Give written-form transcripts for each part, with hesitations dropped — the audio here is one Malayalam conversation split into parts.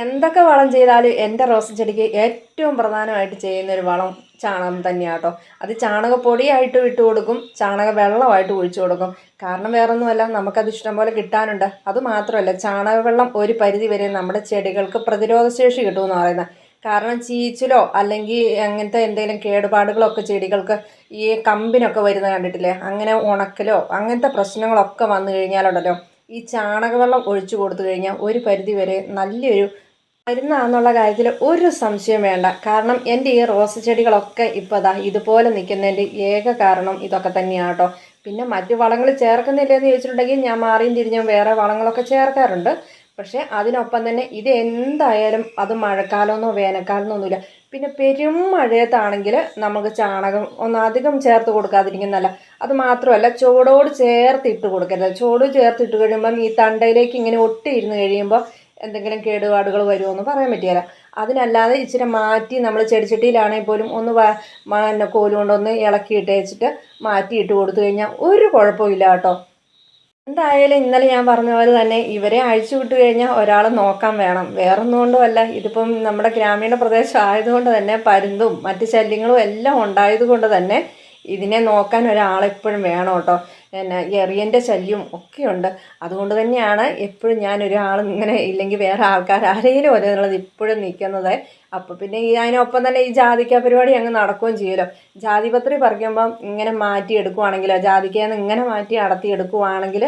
എന്തൊക്കെ വളം ചെയ്താലും എൻ്റെ റോസ് ചെടിക്ക് ഏറ്റവും പ്രധാനമായിട്ട് ചെയ്യുന്നൊരു വളം ചാണകം തന്നെയാണ് കേട്ടോ. അത് ചാണകപ്പൊടിയായിട്ട് ഇട്ട് കൊടുക്കും, ചാണക വെള്ളമായിട്ട് ഒഴിച്ചു കൊടുക്കും. കാരണം വേറൊന്നുമല്ല, നമുക്കത് ഇഷ്ടം പോലെ കിട്ടാനുണ്ട്. അതുമാത്രമല്ല, ചാണകവെള്ളം ഒരു പരിധി വരെ നമ്മുടെ ചെടികൾക്ക് പ്രതിരോധശേഷി കിട്ടുമെന്ന് പറയുന്നത്. കാരണം ചീച്ചിലോ അല്ലെങ്കിൽ അങ്ങനത്തെ എന്തെങ്കിലും കേടുപാടുകളൊക്കെ ചെടികൾക്ക് ഈ കമ്പിനൊക്കെ വരുന്നത് കണ്ടിട്ടില്ലേ, അങ്ങനെ ഉണക്കലോ അങ്ങനത്തെ പ്രശ്നങ്ങളൊക്കെ വന്നു കഴിഞ്ഞാലുണ്ടല്ലോ, ഈ ചാണകവെള്ളം ഒഴിച്ചു കൊടുത്തു കഴിഞ്ഞാൽ ഒരു പരിധി വരെ നല്ലൊരു മരുന്നാന്നുള്ള കാര്യത്തിൽ ഒരു സംശയം വേണ്ട. കാരണം എൻ്റെ ഈ റോസ് ചെടികളൊക്കെ ഇപ്പോൾ അതാ ഇതുപോലെ നിൽക്കുന്നതിൻ്റെ ഏക കാരണം ഇതൊക്കെ തന്നെയാണ് കേട്ടോ. പിന്നെ മറ്റു വളങ്ങൾ ചേർക്കുന്നില്ലെന്ന് ചോദിച്ചിട്ടുണ്ടെങ്കിൽ ഞാൻ മാറിയും തിരിഞ്ഞും വേറെ വളങ്ങളൊക്കെ ചേർക്കാറുണ്ട്. പക്ഷേ അതിനൊപ്പം തന്നെ ഇത് എന്തായാലും അത് മഴക്കാലമെന്നോ വേനൽക്കാലമെന്നോ ഒന്നുമില്ല. പിന്നെ പെരും മഴയത്താണെങ്കിൽ നമുക്ക് ചാണകം ഒന്ന് അധികം ചേർത്ത് കൊടുക്കാതിരിക്കുന്നതല്ല. അത് മാത്രമല്ല, ചുവടോട് ചേർത്ത് ഇട്ട് കൊടുക്കരുത്. ചുവട് ചേർത്ത് ഇട്ട് കഴിയുമ്പം ഈ തണ്ടയിലേക്ക് ഇങ്ങനെ ഒട്ടിയിരുന്ന് കഴിയുമ്പോൾ എന്തെങ്കിലും കേടുപാടുകൾ വരുമോ എന്ന് പറയാൻ പറ്റില്ല. അതിനല്ലാതെ ഇച്ചിരി മാറ്റി നമ്മൾ ചെടിച്ചട്ടിയിലാണെങ്കിൽ പോലും ഒന്ന് കോല് കൊണ്ടൊന്ന് ഇളക്കിയിട്ട് വെച്ചിട്ട് മാറ്റിയിട്ട് കൊടുത്തു കഴിഞ്ഞാൽ ഒരു കുഴപ്പമില്ല കേട്ടോ. എന്തായാലും ഇന്നലെ ഞാൻ പറഞ്ഞ പോലെ തന്നെ ഇവരെ അഴിച്ചു വിട്ട് കഴിഞ്ഞാൽ ഒരാൾ നോക്കാൻ വേണം. വേറൊന്നും കൊണ്ടുമല്ല, ഇതിപ്പം നമ്മുടെ ഗ്രാമീണ പ്രദേശം ആയതുകൊണ്ട് തന്നെ പരുന്തും മറ്റ് ശല്യങ്ങളും എല്ലാം ഉണ്ടായതുകൊണ്ട് തന്നെ ഇതിനെ നോക്കാൻ ഒരാളെപ്പോഴും വേണം കേട്ടോ. പിന്നെ എറിയൻ്റെ ശല്യം ഒക്കെയുണ്ട്. അതുകൊണ്ട് തന്നെയാണ് എപ്പോഴും ഞാനൊരാൾ ഇങ്ങനെ ഇല്ലെങ്കിൽ വേറെ ആൾക്കാർ ആരെങ്കിലും ഒരെന്നുള്ളത് ഇപ്പോഴും നിൽക്കുന്നത്. അപ്പോൾ പിന്നെ അതിനൊപ്പം തന്നെ ഈ ജാതിക്ക പരിപാടി അങ്ങ് നടക്കുകയും ചെയ്യുമല്ലോ. ജാതിപത്രി പറിക്കുമ്പം ഇങ്ങനെ മാറ്റി എടുക്കുവാണെങ്കിലോ, ജാതിക്കയെന്ന് ഇങ്ങനെ മാറ്റി അടത്തി എടുക്കുവാണെങ്കിൽ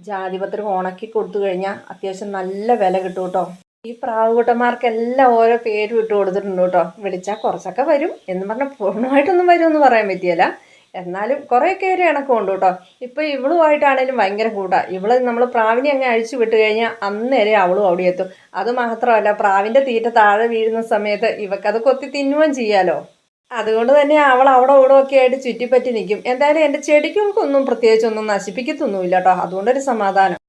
ജാതിപത്രി ഉണക്കി കൊടുത്തു കഴിഞ്ഞാൽ അത്യാവശ്യം നല്ല വില കിട്ടും കേട്ടോ. ഈ പ്രാവുകുട്ടന്മാർക്കെല്ലാം ഓരോ പേരും ഇട്ട് കൊടുത്തിട്ടുണ്ട് കേട്ടോ. വിളിച്ചാൽ കുറച്ചൊക്കെ വരും എന്ന് പറഞ്ഞാൽ പൂർണ്ണമായിട്ടൊന്നും വരുമെന്ന് പറയാൻ പറ്റിയല്ല. എന്നാലും കുറേയൊക്കെ ഒരു ഇണക്കമുണ്ട് കേട്ടോ. ഇപ്പോൾ ഇവളുമായിട്ടാണേലും ഭയങ്കര കൂട്ടാണ്. ഇവള് നമ്മൾ പ്രാവിനെ അങ്ങ് അഴിച്ചു വിട്ട് കഴിഞ്ഞാൽ അന്നേരെ അവളും അവിടെ എത്തും. അതുമാത്രമല്ല, പ്രാവിൻ്റെ തീറ്റ താഴെ വീഴുന്ന സമയത്ത് ഇവക്കത് കൊത്തി തിന്നുകയും ചെയ്യാലോ. അതുകൊണ്ട് തന്നെ അവൾ അവിടെ ഇവിടെ ഒക്കെ ആയിട്ട് ചുറ്റിപ്പറ്റി നിൽക്കും. എന്തായാലും എൻ്റെ ചെടികൾക്കൊന്നും പ്രത്യേകിച്ചൊന്നും നശിപ്പിക്കത്തൊന്നുമില്ല കേട്ടോ. അതുകൊണ്ടൊരു സമാധാനം.